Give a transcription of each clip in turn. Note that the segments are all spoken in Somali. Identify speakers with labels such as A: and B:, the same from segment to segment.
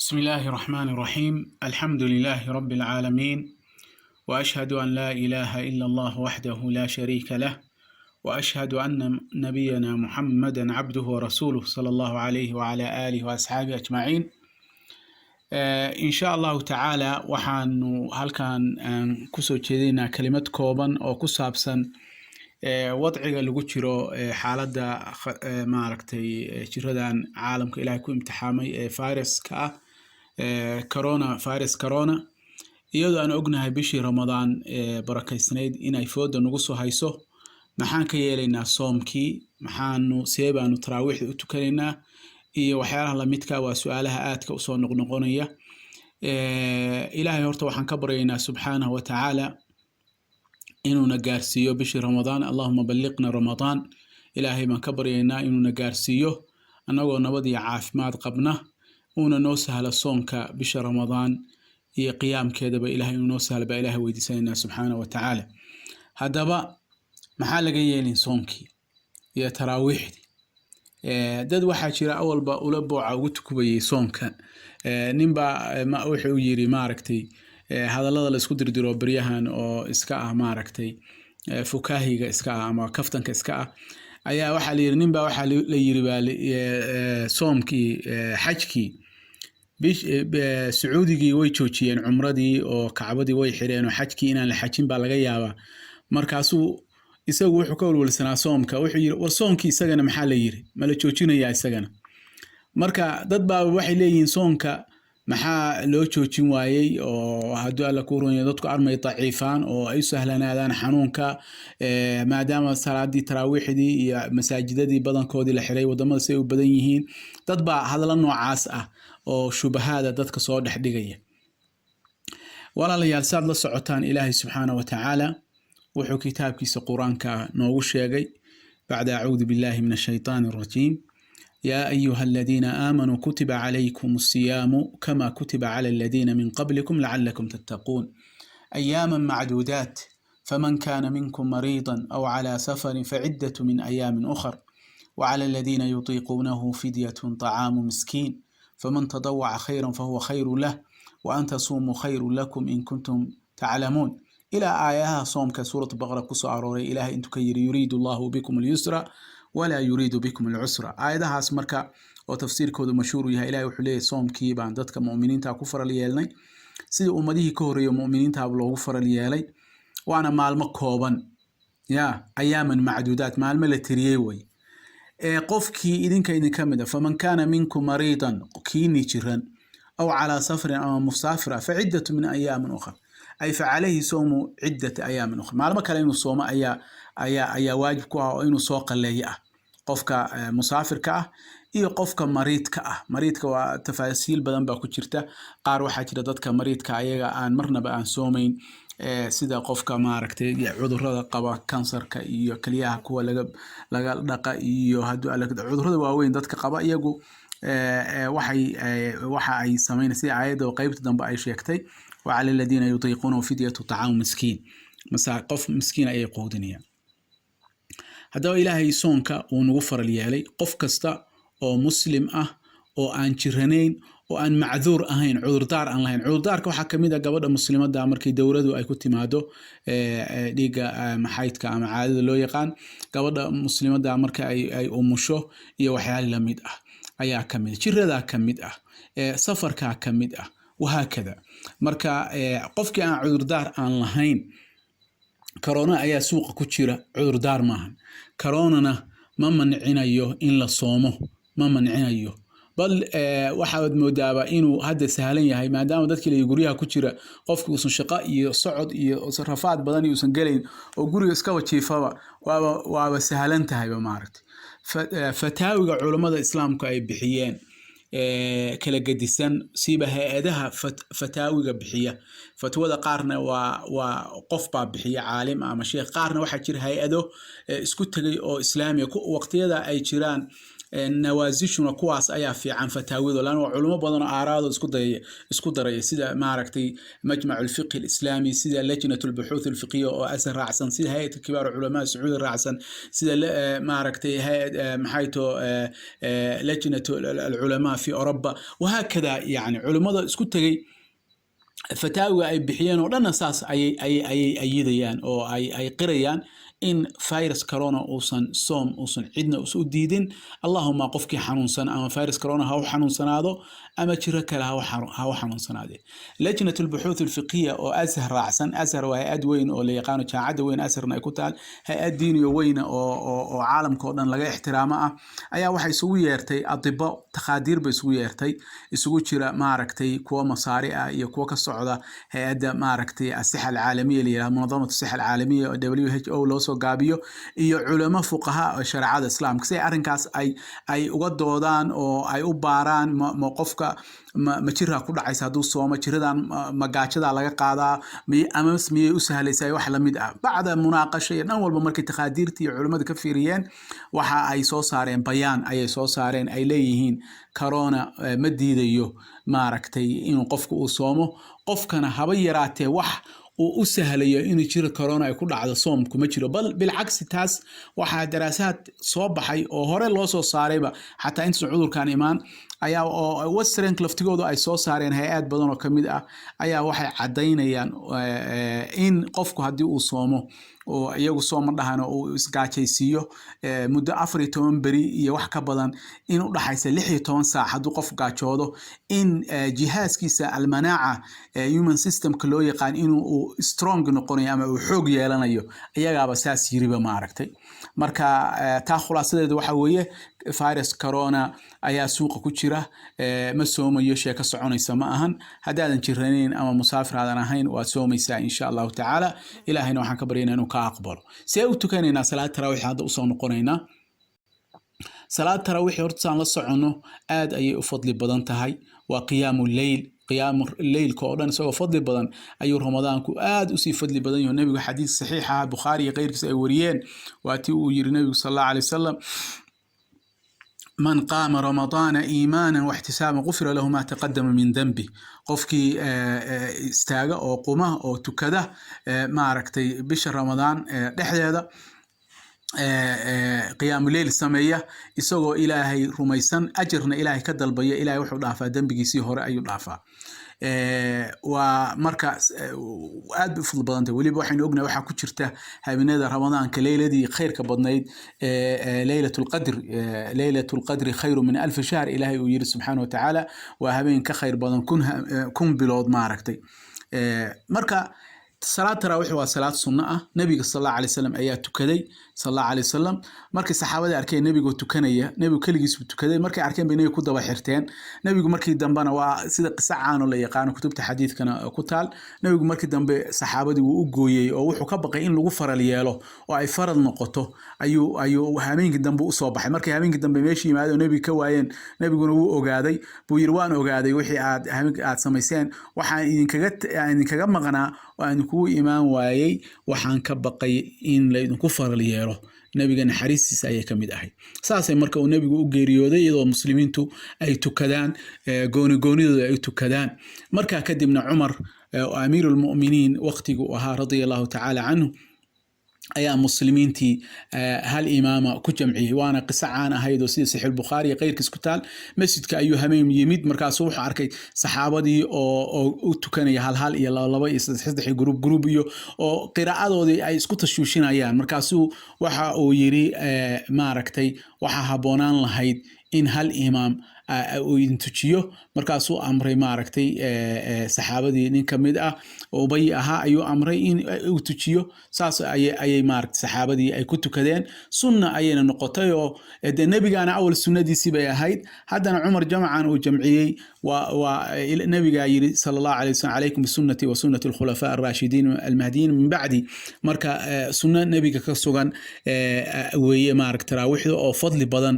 A: بسم الله الرحمن الرحيم الحمد لله رب العالمين وأشهد أن لا إله إلا الله وحده لا شريك له وأشهد أن نبينا محمدا عبده ورسوله صلى الله عليه وعلى آله وأصحابه أجمعين. إن شاء الله تعالى waxaanu halkan kusoo jeedinaa kelimad kooban oo ku saabsan wadciga lagu jiro xaaladda maaragtay jiradan caalamka ilaahay ku imtixaamay ee viruska ah corona iyadoo aan ognahay bishii Ramadaan barakaysnayd inay fooda nagu soo hayso. maxaan ka yeelaynaa soomkii, maxaanu seebaanu taraawiixda u tukanaynaa iyo waxyaalaha la midka waa su'aalaha aadka u soo noqnoqonaya. ilaahay horta waxaan ka baryaynaa subxaanahu wa ta'ala inuuna gaarsiiyo bishii Ramadaan. Allahumma balliqna Ramadaan. ilaahay baan ka baryaynaa inuuna gaarsiiyo annagoo nabad iyo caafimaad qabna, uuna noo sahlo soonka bisha Ramadaan iyo qiyaamkeedaba ilaahay inuu noo sahlo baa ilaahay weydiisanaynaa subxaanahu wa ta'ala. haddaba maxaa laga yeelin soonkii iyo taraawiixdii? dad waxaa jira awalba ula booca ugu tukubayay soonka. ninba wuxuu yiri maaragtay hadallada la isku dirdiro baryahan oo iska ah maaragtay fukaahiga iska ah ama kaftanka iska ah ayaa waxaa la yiri ninba waxaa la yiri soomkii xajkii sacuudigii way joojiyeen cumradii oo kacbadii way xireen oo xajkii inaan la xajin baa laga yaabaa. markaasuu isagu wuxuu ka walwalsanaa soomka, wuxuu yiri war soomkii isagana maxaa la yiri ma la joojinayaa isagana? marka dad baa waxay leeyihiin soonka maxaa loo joojin waayay oo hadduu alla ku roonyo dadku armay daciifaan oo ay sahlanaadaan xanuunka maadaama salaadii taraawiixdii iyo masaajidadii badankoodii la xiray wadamada si ay u badan yihiin. dad baa hadallo noocaas ah oo shubahaada dadka soo dhex dhigaya. walaalayaal saad la socotaan ilaahay subxaanahu wa ta'ala wuxuu kitaabkiisa quraanka noogu sheegay bacda acuudu billahi min ashaytaani arajiim يا أيها الذين آمنوا كتب عليكم الصيام كما كتب على الذين من قبلكم لعلكم تتقون أياما معدودات فمن كان منكم مريضا أو على سفر فعدة من أيام أخر وعلى الذين يطيقونه فدية طعام مسكين فمن تطوع خيرا فهو خير له وأن تصوموا خير لكم إن كنتم تعلمون إلى آيها صوم كسورة بقرة كسو عروري إلهي إن تكير يريد الله بكم اليسر ولا يريد بكم العسر. آياتها اسمركا وتفسير كود مشهور يا إلهي وحليه صوم كيبان دتك مؤمنين تا كفر ليالني سيد أمديه كوري مؤمنين تا بلو كفر ليالي وأنا مال مكوبا يا أياما معدودات مال ملتريوي قفكي إذن كاين كمدا فمن كان منكم مريضا كيني جران أو على سفر أو مسافرة فعدة من أيام أخرى أي فعليه صوم عدة أيام أخرى. معلومة كلام الصوم ayaa waajib ku ah oo inuu soo qaleeyo ah qofka musaafirka ah iyo qofka mariidka ah. mariidka waa tafaasiil badan baa ku jirta. qaar waxaa jira dadka mariidka ayaga aan marnaba aan soomayn sida qofka maaragtay cudurrada qaba kansarka iyo kaliyaha kuwa laga dhaqa iyo hadduu cudurrada waaweyn dadka qaba iyagu waxa ay sameynayaan sida aayadda qaybta dambe ay sheegtay وعلى الذين يطيقونه فدية طعام مسكين qof miskiin ayay quudinayaan. haddaba ilaahay soonka uu nagu faral yeelay qof kasta oo muslim ah oo aan jiranayn oo aan macduur ahayn, cudurdaar aan lahayn. cudurdaarka waxaa ka mid ah gabadha muslimadda markay dowladu ay ku timaado dhiigga maxaydka ama caadada loo yaqaan, gabadha muslimadda marka ay umusho iyo waxyaalo la mid ah ayaa ka mid, jiradaa ka mid ah, safarkaa ka mid ah wahaakada. marka qofkii aan cudurdaar aan lahayn, corona ayaa suuqa ku jira, cudurdaar maahan. coronana ma mancinayo in la soomo, ma mancinayo, bal waxaad moodaaba inuu hadda sahlan yahay maadaama dadkii la guryaha ku jira qofkii uusan shaqo iyo socod iyo rafaad badan uusan galayn oo guriga iska wajiifaba waaba sahlan tahayba maaragtay. fataawiga culimada islaamku ay bixiyeen kala gedisan siiba hay'adaha fataawiga bixiya fatwada qaarna waa qof baa bixiya caalim ama sheekh, qaarna waxaa jira hay'ado isku tagay oo islaamiga waqtiyada ay jiraan nawaasishuna kuwaas ayaa fiican fataawida lan waa culimo badan oo aaraado isku daraya sida maaragtay majmac الفقه الإسلامي sida لجنة البحوث الفقهية oo asar raacsan sida hay'adda kibaar culamaa sacuudi raacsan sida maaragtay hay'ad maxayto لجنة العلماء في أوروبا وهكذا يعني علماء اسكو تغي فتاوى أي بحيان ودنا ساس أي أيديان أو أي قريان إن فيروس كورونا أوصن عدنا أسوديدين اللهم قفك حنون سنة أما فيروس كورونا هو حنون سنة هذا أما شركة هو حنون سنة هذه لجنة البحوث الفقهية أو أزهر رأسا أزهر وهي أدوين أو ليقانو شاعد وين أزهرنا يكتال هي الدين وين أو عالم كورنا لقى احترامه أيا واحد يسوي يرتي أطباء تخادير بيسوي يرتي يسوي شراء معركتي كوا مصارئة يكوا كالصعودة هي أدى معركتي الصحة العالمية اللي منظمة الصحة العالمية WHO لو gaabiyo iyo culamo fuqaha sharciyada islaamka si arinkaas ay uga doodaan oo ay u baaraan ma qofka ma jira ku dhacaysa haduu soomo jiradan magaajada laga qaadaa ama ismiyay u sahlaysaa wax la mid ah bacda munaaqasho iyo dhan walba markii taqaadiirtii culimada ka fiiriyeen waxa ay soo saareen bayaan ay soo saareen ay leeyihiin corona ma diidayo maaragtay inuu qofku uu soomo qofkana haba yaraatee wax وسهلية إنه يصير كورونا يكون على صوم كمجرى بل بالعكس تاس واحد دراسات صباحي أو هراء لوسو صاربة حتى إنت عذر كان إيمان أيا وسترن كلفتجودو أي صو صارين هيئات بدن وكميدة أيا واحد عدينا يعني إن قفكو هدي وصومه ويجو صوم دهنا وإسقاطيسيو مدة أفريتون بري يوحك بدن إنه راح يسلحي تون ساعة هدو قف قاطعوده إن جهاز كيس المناعة human system كله يقان إنه strong نقولي أما وحوج يلنا يو أيها بساس يريبه معركتي مركا تأخذ أصله وحويه فيروس كورونا أيها سوق كتيرة مسوم يشيا كسعون يسمعهن هذا الجيرانين أما مسافر هذا نهين وسوم يسا إن شاء الله تعالى إلى هنا وحن كبرينا نكاقبل سيوتو كاننا صلاة تراويح هذا أصلا قرينا صلاة تراويح يرتصان للصعونه آد أي أفضل بدن تهي وقيام الليل قيام الليل كورن سوى فضل بدن أي رمضان كؤاد أسي فضل بدن والنبي حديث صحيح بخاري غير كسوريين واتي النبي صلى الله عليه وسلم من قام رمضان إيمانا واحتسابا غفر له ما تقدم من ذنبه قفكي استاغا أو قمه أو تكده معركتي بشهر رمضان هذا قيام الليل السمية يسوى إلهي رميسان أجرنا إلهي كدلبية إلهي وحو دافا دنبقيسي هورا أيو دافا ومركز وآد بفضل بدنته ولي بوحين أقنا وحا كتشرته هابنادا رمضان كليلة دي خير كبضنايد ليلة القدر خير من 1000 شهر إلهي ويري سبحانه وتعالى وهابين كخير بدن كن بلود معركتي مركز صلاة تراويح وصلاة سنة نبي صلى الله عليه وسلم آيات تكدي صلى الله عليه وسلم مركي الصحابة أركين نبي جو تكنية نبي كل جسم تكدي مركي أركين بيني يكون ضبحرتين نبي جو مركي دنبنا وصدق ساعان ولا يقانو كتبت حديث كان كتال نبي جو مركي دنب صحابة دي وأجوي أو حكبق إن لغفر لياله وأي فرض نقطه أيو هامين جدا بأصابح مركي هامين جدا بمشي معه نبي كواين نبي جو أوجادي بويروان أوجادي وحي هامين سميسين وحين كجت يعني كجم مغنى وأن كو إيمان وايي وحان كبقي إن ليدن كفر ليرو نبينا حريص أي كميد أحد ساسا مركو نبي وجريودي إذا مسلمين تو أي تكدان جوني أي تكدان مركا كدمنا عمر أمير المؤمنين وقتي وها رضي الله تعالى عنه أيام مسلمين تي هالإمامة كجمعي وأنا قصة عنا هيدو سيد صحيح البخاري غير كسكتال مسجد كأيها هميم يميد مركز صوح عركي صحابة دي أو تكني هال يلا الله يستحضر جروب أو قراءة دي أي سكوت الشوشين أيام مركزو وحا أو يري معركتي وحا هبونان لهيد إن هالإمام وينتجيه مركزو أمري معركتي صحابة nin kamid ah oo bay ahaa ayuu amray in uu tujiyo saas ay maarkt saxaabadii ay ku tukadeen sunna ayayna noqotay oo nabigaana awal sunnadiisii bay ahayd haddana Umar jamcan uu jamciyay wa nabiga yiri sallallahu alayhi wasallam alaykum bisunnati wa sunnati al-khulafa ar-rashidin al-mahdiyyin min ba'di marka sunna nabiga ka sugan weeye maarkt taraawixda oo fadli badan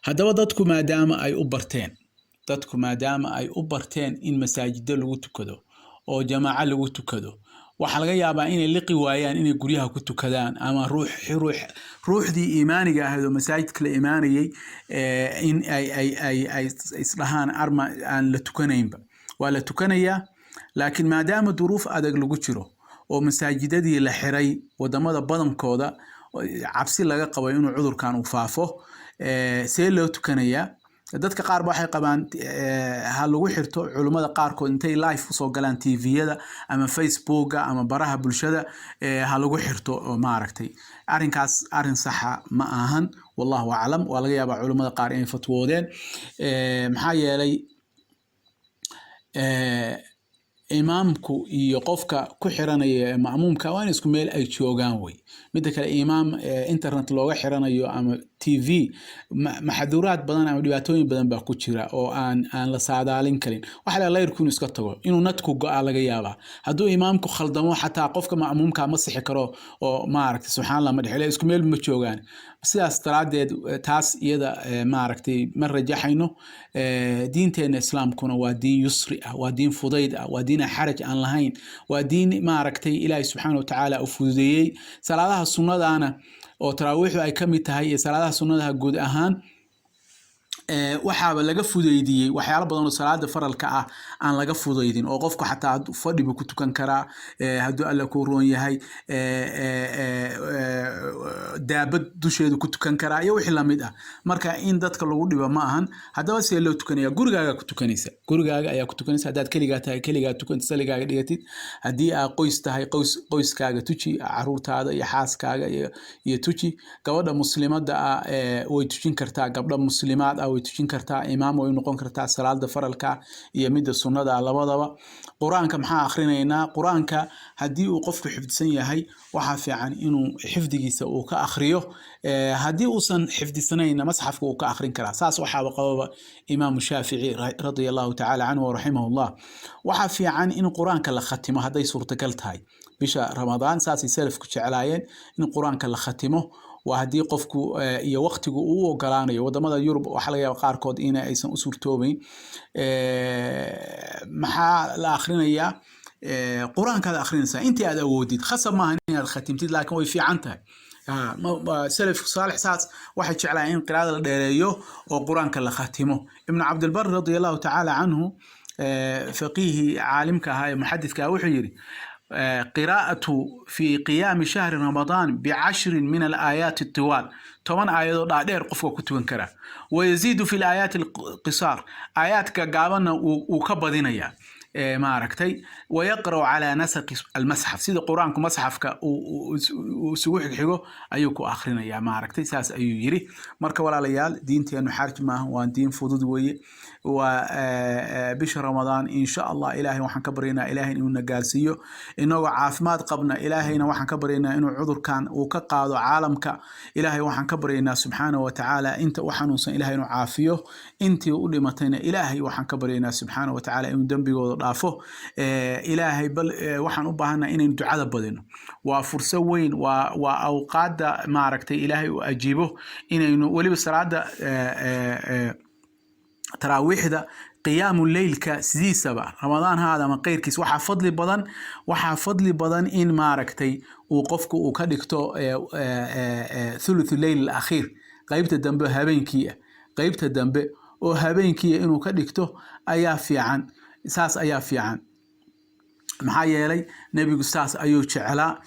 A: haddaba dadku maadaama ay u barteen in masaajida lagu tukado oo jamaaca lagu tukado waxa laga yaabaa inay liqi waayaan inay guryaha ku tukadaan ama ruuxdii iimaaniga ahayd oo masaajidka la iimaanayay in ay islahaan arma aan la tukanaynba waa la tukanayaa laakiin maadaama duruuf adag lagu jiro oo masaajidadii la xiray wadamada badankooda cabsi laga qabo inuu cudurkan u faafo see loo tukanayaa dadka qaar waxay qabaan ha lagu xirto culimada qaarkood intay live usoo galaan TV-yada ama Facebook ama baraha bulshada ha lagu xirto oo maaragtay arrinkaas arrin saxa ma ahan wallahu a'lam waa laga yaabaa culimada qaar inay fatwoodeen maxaa yeelay imaamku iyo qofka ku xiranaya ma'muumka waa in isku meel ay joogaan way mid kale imaam internet looga xiranayo ama TV maxduuraad badan ama dhibaatooyin badan baa ku jira oo aan la saadaalin karin waxa la leeyahay iska tago inuu nadku go'a laga yaabaa haduu imaamku khaldamo xataa qofka ma'muumka ma sixi karo oo maaragtay subxaanallah ma dhexle isku meel ma joogaan sidaas daraadeed taas iyada maaragtay ma rajaxayno diinteena islaamkuna waa diin yusri ah waa diin fudayd ah waa diin xaraj aan lahayn waa diin maaragtay ilaahay subxaanahu wa ta'ala u fududeeyay salaadaha sunnadaana oo taraawiixdu ay kamid tahay iyo salaadaha sunnadaha guud ahaan waxaaba laga fudeydiyay waxyaalo badan oo salaada faralka ah aan laga fudeydin oo qofku xataa fadhi buu ku tukan karaa haduu alla ku roon yahay daabad dusheedu ku tukan karaa iyo wixii lamid ah marka in dadka lagu dhibo ma ahan hadaba si loo tukanaya gurigaaga ku tukanaysa gurigaaga ayaa ku tukanaysa hadaad kaligaa tahay kaligaa tukanaysa saligaaga dhigatid hadii aad qoys tahay qoyskaaga tuji caruurtaada iyo xaaskaaga iyo tuji gabadha muslimada ah way tujin kartaa gabdha muslimaad ah way tujin kartaa imaam way noqon kartaa salaada faralka iyo midda sunnada labadaba quraanka maxaa akhrinaynaa quraanka hadii uu qofku xifdisan yahay waxa fiican inuu xifdigiisa uu ka akhriyo hadii uusan xifdisanayna masxafka uu ka akhrin karaa saas waxa qaba imaam Shaafici radiyallahu ta'ala anhu wa rahimahullah waxa fiican in quraanka la khatimo haday suurtagal tahay bisha Ramadaan saasi salafku jeclaayeen in quraanka la khatimo وهدي قفكو iyo waqtigu uu ogolaanayo wadamada Yurub waxa laga yaabaa qaarkood in aysan u suurtoobayn maxaa la akhrinaya quraanka la akhrinaysa intii aad awoodid khasab ma inaad khatimtid laakiin way fiican tahay salaf salih saas waxa jeclaa in qiraa'ada la dheereeyo oo quraanka la khatimo ibn Abd al-Barr radiyallahu ta'ala anhu faqihi caalimka ahaa muhaddithka wuxuu yiri قراءة في قيام شهر رمضان ب10 من الآيات الطوال طبعا آيات دادير قفوا كتبن كرا ويزيد في الآيات القصار آيات كقابنا وكبدينيا ما عرفتي ويقرأ على نسق المصحف سيد القرآن كمصحف وسوح الحجو أيوكو آخرين يا ما عرفتي ساس أيو يري مركب ولا ليال دينتي أنه حارج ما هو دين فضود وي وبشهر رمضان إن شاء الله إلهي وحن كبرينا إلهي إنه نجالسيه إنه عافمات قبنا إلهي وحن كبرينا إنه عذر كان وكقاض عالمك إلهي وحن كبرينا سبحانه وتعالى أنت وحنوصن إلهي إنه عافيه أنت وقولي متنا إلهي وحن كبرينا سبحانه وتعالى إنه دم ضعفه إلهي بل وحن أبهنا إن دعاء بدنا وفرصة وين وأوقات معركة إلهي وأجيبه إنه ولي بالسرعة تراويح ده قيام الليل كسدي سبع رمضان هذا من غير كيس وحا فضل بدن إن معركتي وقفك وكدكتو ثلث الليل الأخير قيبت الدنب هبينكية قيبت الدنب وهبينكية إنه كدكتو أيافي عن ساس أيافي عن maxaa yeelay nabigu saas ayuu jeclaa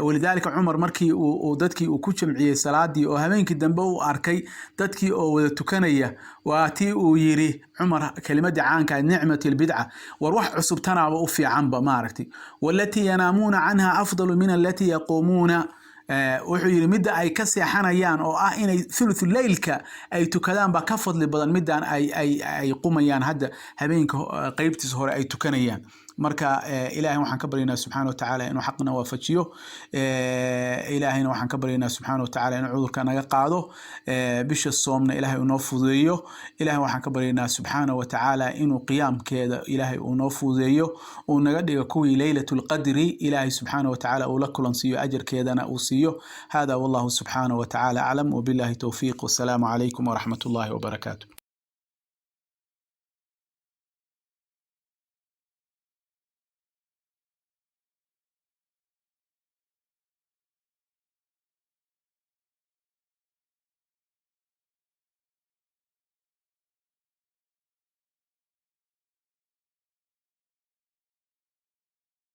A: walidaalika Umar markii uu dadkii uu ku jamciyay salaadii oo habeenkii dambe uu arkay dadkii oo wada tukanaya waatii uu yiri Umar kalimadii caanka ni'matul bid'a war wax cusub tanaaba u fiican ba maaragtay walati yanamuna anha afdalu min allati yaqumuna wuxuu yiri midda ay ka seexanayaan oo ah inay thuluthul leylka ay tukadaan ba ka fadli badan midaan ay qumayaan hadda habeenka qaybtiis hore ay tukanayaan marka ilaahay waxaan ka baryaynaa subhanahu wa ta'ala inuu xaqna waafajiyo ilaahayna waxaan ka baryaynaa subhanahu wa ta'ala inuu cudurka naga qaado bisha soomna ilaahay uu noo fududeeyo ilaahay waxaan ka baryaynaa subhanahu wa ta'ala inuu qiyaamkeeda ilaahay uu noo fududeeyo oo naga dhigo kuwii laylatul qadri ilaahay subhanahu wa ta'ala uu la kulansiyo ajirkeedana uu siiyo hada wallahu subhanahu wa ta'ala a'lam wa billahi tawfiq wa salaamu alaykum wa rahmatullahi wa barakatuh